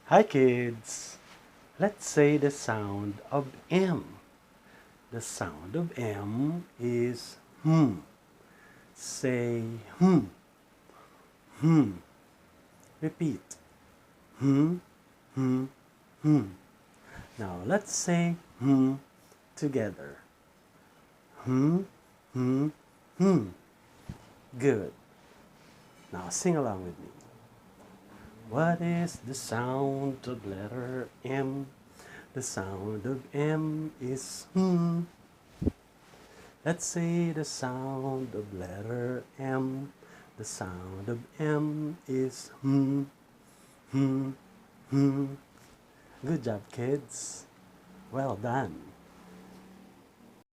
Hi kids! Let's say the sound of M. The sound of M is hmm. Say hmm. Hmm. Repeat. Hmm. Hmm. Hmm. Now let's say hmm together. Hmm. Hmm. Hmm. Good. Now sing along with me. What is the sound of letter M? The sound of M is hmm. Let's say the sound of letter M. The sound of M is hmm, hmm, hmm. Good job, kids. Well done.